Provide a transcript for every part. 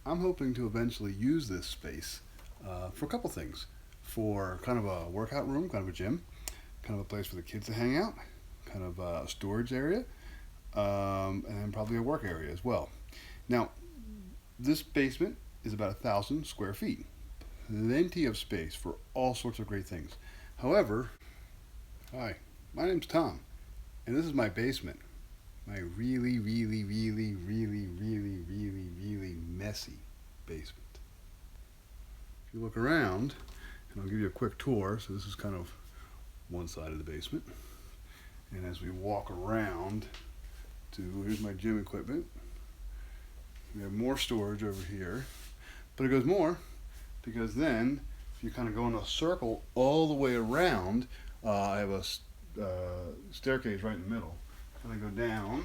I'm hoping to eventually use this space for a couple things. For kind of a workout room, kind of a gym, kind of a place for the kids to hang out, kind of a storage area, and then probably a work area as well. Now, this basement is about 1,000 square feet. Plenty of space for all sorts of great things. However, hi, my name's Tom, and this is my basement. My really, really, really, really, really, really, really messy basement. If you look around, and I'll give you a quick tour. So this is kind of one side of the basement. And as we walk around here's my gym equipment. We have more storage over here. But it goes more, because then, if you kind of go in a circle all the way around, I have a staircase right in the middle. Kind of go down.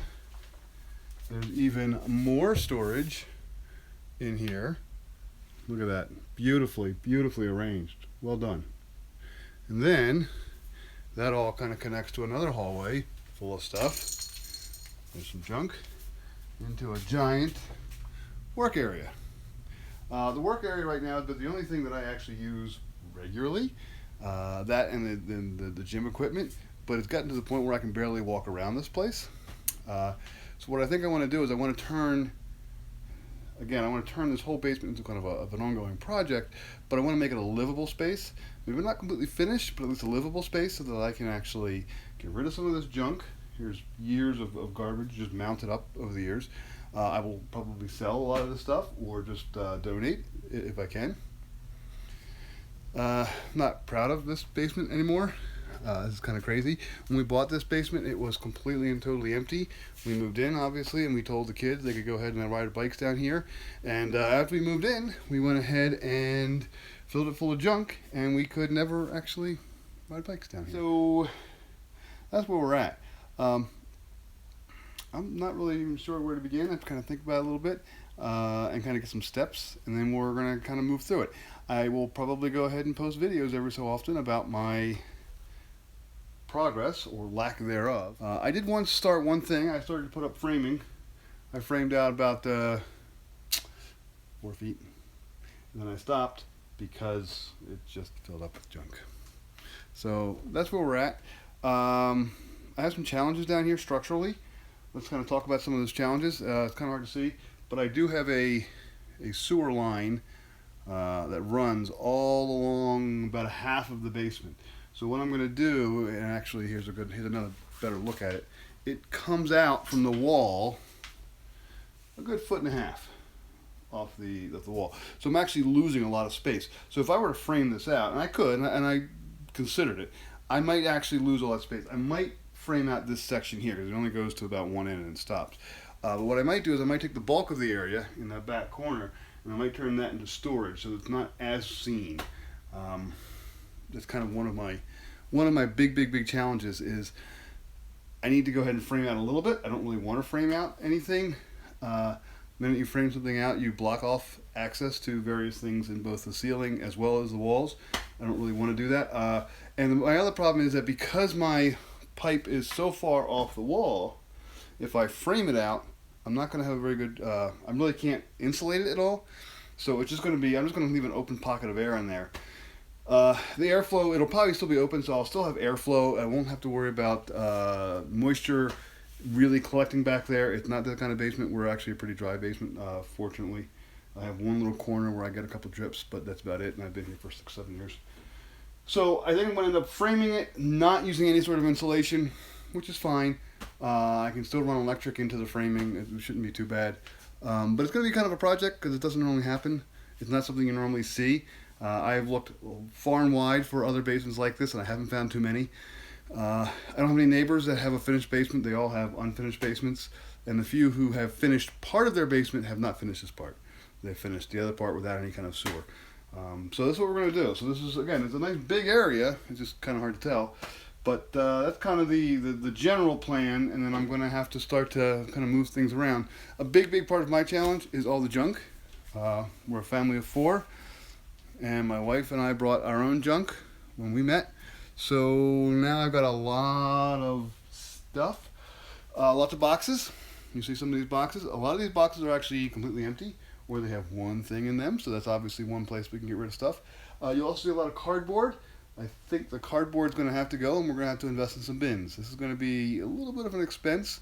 There's even more storage in here. Look at that. Beautifully, beautifully arranged. Well done. And then that all kind of connects to another hallway full of stuff. There's some junk into a giant work area. The work area right now is the only thing that I actually use regularly. That and the gym equipment. But it's gotten to the point where I can barely walk around this place. So what I think I want to do is I want to turn this whole basement into kind of an ongoing project, but I want to make it a livable space. Maybe not completely finished, but at least a livable space so that I can actually get rid of some of this junk. Here's years of garbage just mounted up over the years. I will probably sell a lot of this stuff or just donate if I can. I'm not proud of this basement anymore. This is kind of crazy. When we bought this basement, it was completely and totally empty. We moved in, obviously, and we told the kids they could go ahead and ride bikes down here. And after we moved in, we went ahead and filled it full of junk, and we could never actually ride bikes down here. So that's where we're at. I'm not really even sure where to begin. I have to kind of think about it a little bit and kind of get some steps, and then we're going to kind of move through it. I will probably go ahead and post videos every so often about my progress or lack thereof. I did once start one thing. I started to put up framing. I framed out about 4 feet, and then I stopped because it just filled up with junk. So that's where we're at. I have some challenges down here structurally. Let's kind of talk about some of those challenges. It's kind of hard to see, but I do have a sewer line that runs all along about a half of the basement. So what I'm going to do, and actually here's another better look at it. It comes out from the wall a good 1.5 feet off the wall. So I'm actually losing a lot of space. So if I were to frame this out, and I could, and I considered it, I might actually lose all that space. I might frame out this section here because it only goes to about one end and stops. But what I might do is I might take the bulk of the area in that back corner and I might turn that into storage so it's not as seen. That's kind of one of my big challenges is I need to go ahead and frame out a little bit. I don't really want to frame out anything. The minute you frame something out, you block off access to various things in both the ceiling as well as the walls. I don't really want to do that. And my other problem is that because my pipe is so far off the wall, if I frame it out, I'm not going to have a very good, I really can't insulate it at all. So it's just going to be, I'm just going to leave an open pocket of air in there. The airflow, it'll probably still be open, so I'll still have airflow. I won't have to worry about moisture really collecting back there. It's not that kind of basement. We're actually a pretty dry basement, fortunately. I have one little corner where I get a couple drips, but that's about it, and I've been here for 6-7 years. So I think I'm going to end up framing it, not using any sort of insulation, which is fine. I can still run electric into the framing. It shouldn't be too bad. But it's going to be kind of a project because it doesn't normally happen. It's not something you normally see. I've looked far and wide for other basements like this, and I haven't found too many. I don't have any neighbors that have a finished basement. They all have unfinished basements. And the few who have finished part of their basement have not finished this part. They finished the other part without any kind of sewer. So that's what we're going to do. So this is, again, it's a nice big area. It's just kind of hard to tell. But that's kind of the general plan, and then I'm going to have to start to kind of move things around. A big part of my challenge is all the junk. We're a family of 4, and my wife and I brought our own junk when we met. So now I've got a lot of stuff, lots of boxes. You see some of these boxes. A lot of these boxes are actually completely empty, or they have one thing in them. So that's obviously one place we can get rid of stuff. You'll also see a lot of cardboard. I think the cardboard's going to have to go, and we're going to have to invest in some bins. This is going to be a little bit of an expense,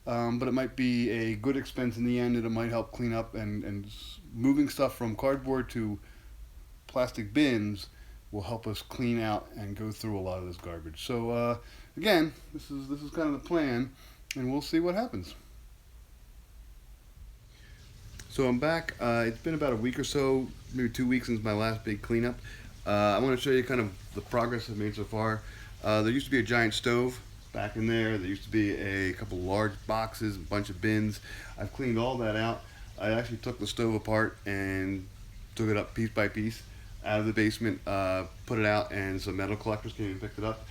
but it might be a good expense in the end, and it might help clean up, and moving stuff from cardboard to plastic bins will help us clean out and go through a lot of this garbage. So again, this is kind of the plan, and we'll see what happens. So I'm back. It's been about a week or so, maybe 2 weeks since my last big cleanup. I want to show you kind of the progress I've made so far. There used to be a giant stove back in there. There used to be a couple large boxes, a bunch of bins. I've cleaned all that out. I actually took the stove apart and took it up piece by piece out of the basement, put it out, and some metal collectors came and picked it up.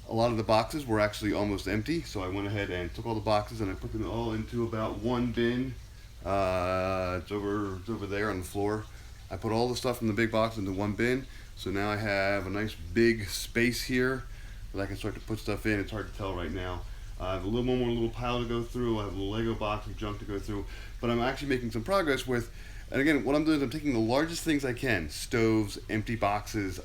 A lot of the boxes were actually almost empty, so I went ahead and took all the boxes and I put them all into about one bin. It's over there on the floor. I put all the stuff from the big box into one bin, so now I have a nice big space here that I can start to put stuff in. It's hard to tell right now. I have a little more little pile to go through. I have a little Lego box of junk to go through, but I'm actually making some progress with. And again, what I'm doing is I'm taking the largest things I can: stoves, empty boxes,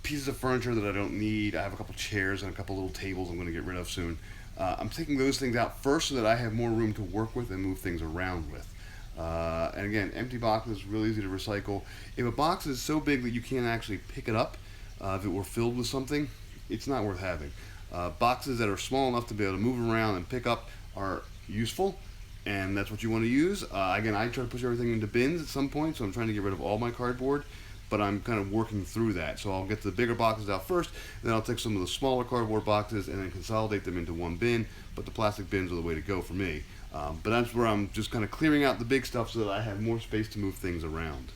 pieces of furniture that I don't need. I have a couple chairs and a couple little tables I'm going to get rid of soon. I'm taking those things out first so that I have more room to work with and move things around with. And again, empty boxes, really easy to recycle. If a box is so big that you can't actually pick it up, if it were filled with something, it's not worth having. Boxes that are small enough to be able to move around and pick up are useful, and that's what you want to use. Again, I try to push everything into bins at some point, so I'm trying to get rid of all my cardboard, but I'm kind of working through that. So I'll get the bigger boxes out first, and then I'll take some of the smaller cardboard boxes and then consolidate them into one bin, but the plastic bins are the way to go for me. But that's where I'm just kind of clearing out the big stuff so that I have more space to move things around.